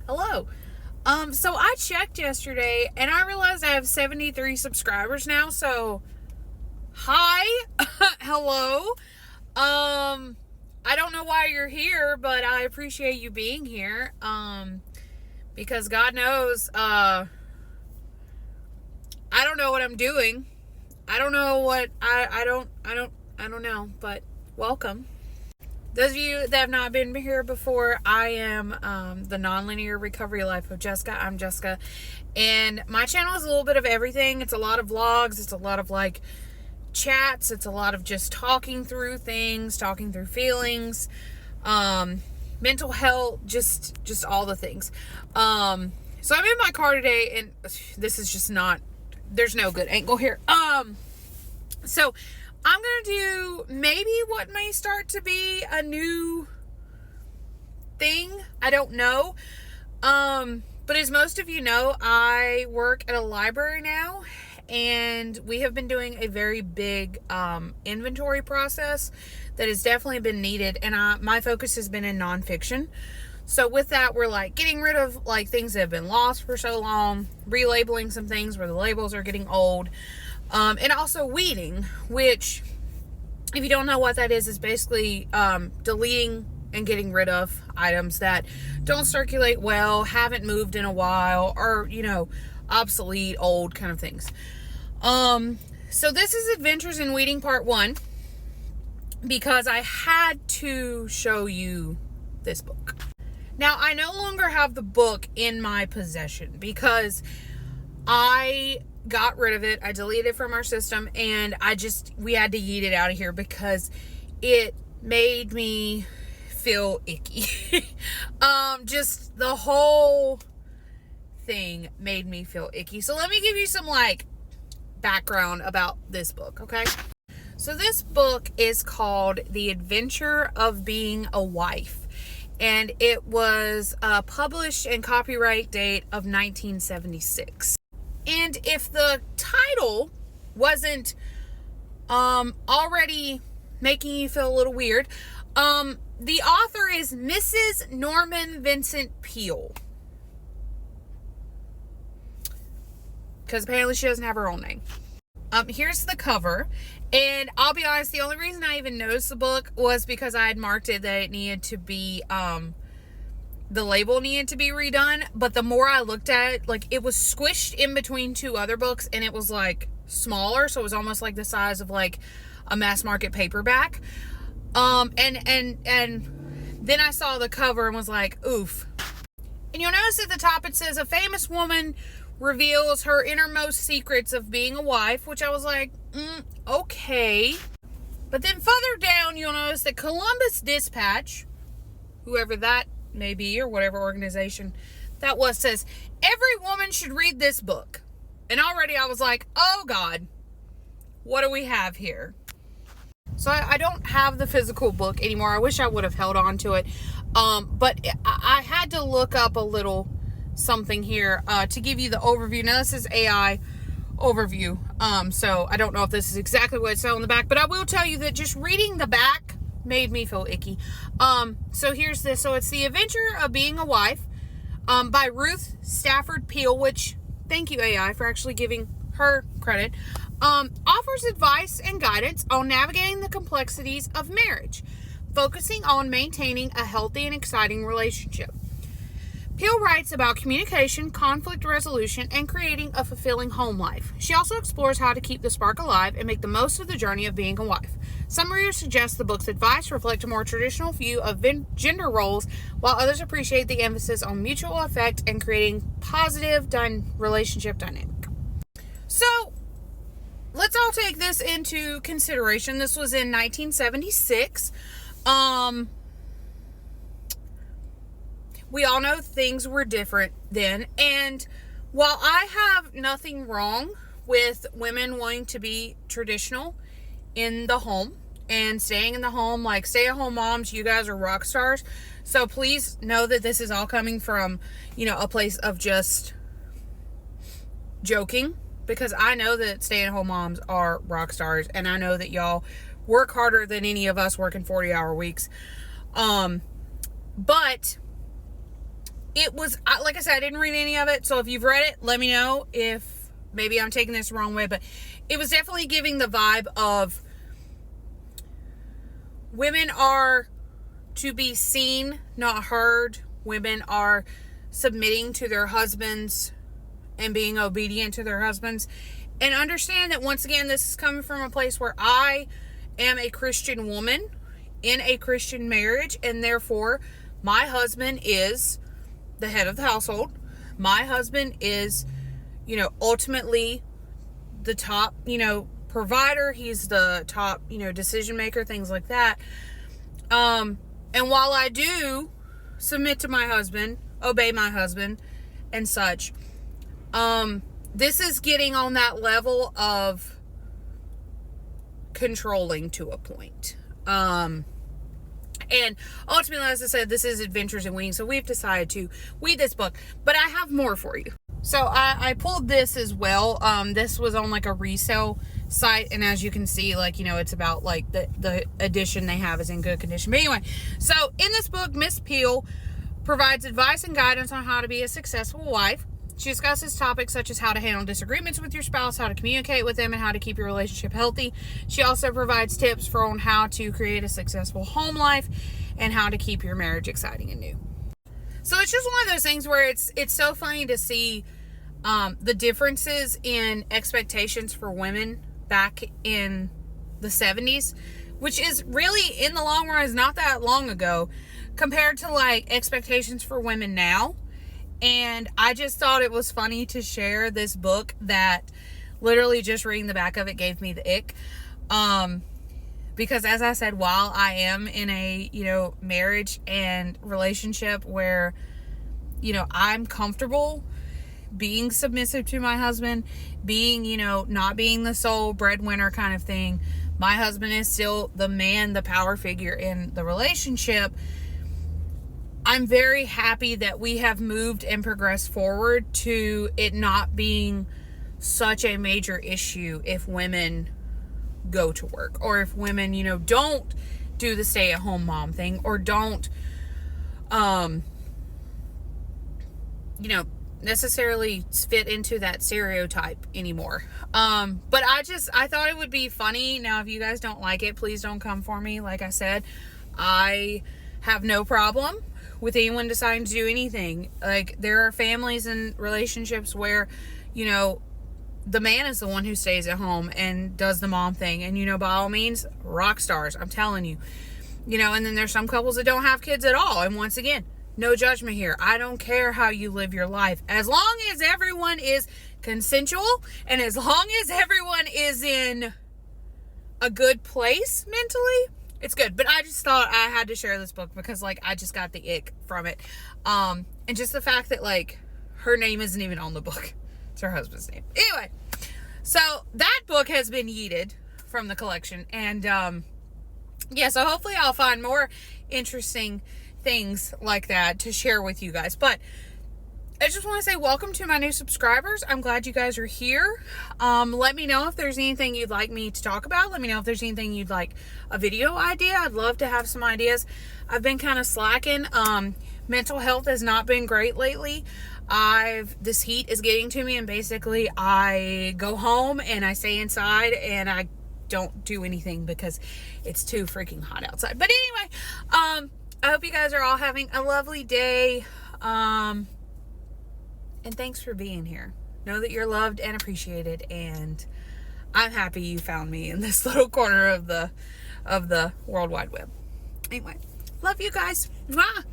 Hello. So I checked yesterday and I realized I have 73 subscribers now. So, hi. Hello. I don't know why you're here, but I appreciate you being here. Because God knows, I don't know what I'm doing. I don't know what, I don't know, but welcome. Those of you that have not been here before, I am the Nonlinear Recovery Life of Jessica. I'm Jessica, and my channel is a little bit of everything. It's a lot of vlogs. It's a lot of like chats. It's a lot of just talking through things, talking through feelings, mental health, just all the things. So I'm in my car today, and this is just not. There's no good angle here. So I'm going to do maybe what may start to be a new thing. I don't know. But as most of you know, I work at a library now, and we have been doing a very big inventory process that has definitely been needed. And my focus has been in nonfiction. So with that, we're like getting rid of like things that have been lost for so long, relabeling some things where the labels are getting old. And also weeding, which, if you don't know what that is basically deleting and getting rid of items that don't circulate well, haven't moved in a while, or, obsolete, old kind of things. So this is Adventures in Weeding Part 1, because I had to show you this book. Now, I no longer have the book in my possession because I got rid of it. I deleted it from our system, and we had to yeet it out of here because it made me feel icky. Just the whole thing made me feel icky. So let me give you some background about this book, okay? So this book is called The Adventure of Being a Wife, and it was published and copyright date of 1976. And if the title wasn't already making you feel a little weird, the author is Mrs. Norman Vincent Peale. Because apparently she doesn't have her own name. Here's the cover. And I'll be honest, the only reason I even noticed the book was because I had marked it that it needed to be the label needed to be redone. But the more I looked at it, it was squished in between two other books, and it was smaller, so it was almost like the size of a mass market paperback. And then I saw the cover and was like, oof. And you'll notice at the top it says a famous woman reveals her innermost secrets of being a wife, which I was like, okay. But then further down, you'll notice that Columbus Dispatch, whoever that may be, or whatever organization that was, says every woman should read this book. And already I was like, oh God, what do we have here? So I don't have the physical book anymore. I wish I would have held on to it. But I had to look up a little something here to give you the overview. Now this is AI overview. So I don't know if this is exactly what it said on the back, but I will tell you that just reading the back made me feel icky. So here's this. So it's The Adventure of Being a Wife by Ruth Stafford Peale, which, thank you AI for actually giving her credit, offers advice and guidance on navigating the complexities of marriage, focusing on maintaining a healthy and exciting relationship. Peale writes about communication, conflict resolution, and creating a fulfilling home life. She also explores how to keep the spark alive and make the most of the journey of being a wife. Some readers suggest the book's advice reflect a more traditional view of gender roles, while others appreciate the emphasis on mutual affect and creating positive relationship dynamic. So, let's all take this into consideration. This was in 1976. We all know things were different then, and while I have nothing wrong with women wanting to be traditional in the home and staying in the home, stay-at-home moms, you guys are rock stars. So please know that this is all coming from, a place of just joking, because I know that stay-at-home moms are rock stars, and I know that y'all work harder than any of us working 40-hour weeks. But it was, like I said, I didn't read any of it. So if you've read it, let me know if maybe I'm taking this the wrong way. But it was definitely giving the vibe of women are to be seen, not heard. Women are submitting to their husbands and being obedient to their husbands. And understand that, once again, this is coming from a place where I am a Christian woman in a Christian marriage, and therefore my husband is the head of the household. My husband is, ultimately the top, provider. He's the top, decision maker, things like that. And while I do submit to my husband, obey my husband and such, this is getting on that level of controlling to a point. And ultimately, as I said, this is Adventures in Wings, so we've decided to read this book, but I have more for you. So I pulled this as well. This was on like a resale site, and as you can see, like, it's about like the edition they have is in good condition. But anyway, so in this book, Miss Peel provides advice and guidance on how to be a successful wife. She discusses topics such as how to handle disagreements with your spouse, how to communicate with them, and how to keep your relationship healthy. She also provides tips on how to create a successful home life and how to keep your marriage exciting and new. So it's just one of those things where it's so funny to see the differences in expectations for women back in the 70s, which is really, in the long run, is not that long ago, compared to like expectations for women now. And I just thought it was funny to share this book that literally just reading the back of it gave me the ick. Because as I said, while I am in a, marriage and relationship where, I'm comfortable being submissive to my husband, being, not being the sole breadwinner kind of thing, my husband is still the man, the power figure in the relationship. I'm very happy that we have moved and progressed forward to it not being such a major issue if women go to work, or if women, don't do the stay-at-home mom thing, or don't, necessarily fit into that stereotype anymore. But I thought it would be funny. Now, if you guys don't like it, please don't come for me. Like I said, I have no problem with anyone deciding to do anything. Like, there are families and relationships where, the man is the one who stays at home and does the mom thing. And, by all means, rock stars, I'm telling you. And then there's some couples that don't have kids at all. And once again, no judgment here. I don't care how you live your life. As long as everyone is consensual and as long as everyone is in a good place mentally, it's good. But I just thought I had to share this book because, like, I just got the ick from it. And just the fact that, like, her name isn't even on the book. It's her husband's name. Anyway, so that book has been yeeted from the collection. And, so hopefully I'll find more interesting things like that to share with you guys. But I just want to say welcome to my new subscribers. I'm glad you guys are here. Let me know if there's anything you'd like me to talk about. Let me know if there's anything you'd like a video idea. I'd love to have some ideas. I've been kind of slacking. Mental health has not been great lately. This heat is getting to me, and basically I go home and I stay inside and I don't do anything because it's too freaking hot outside. But anyway, I hope you guys are all having a lovely day. And thanks for being here. Know that you're loved and appreciated, and I'm happy you found me in this little corner of the World Wide Web. Anyway, love you guys. Mwah!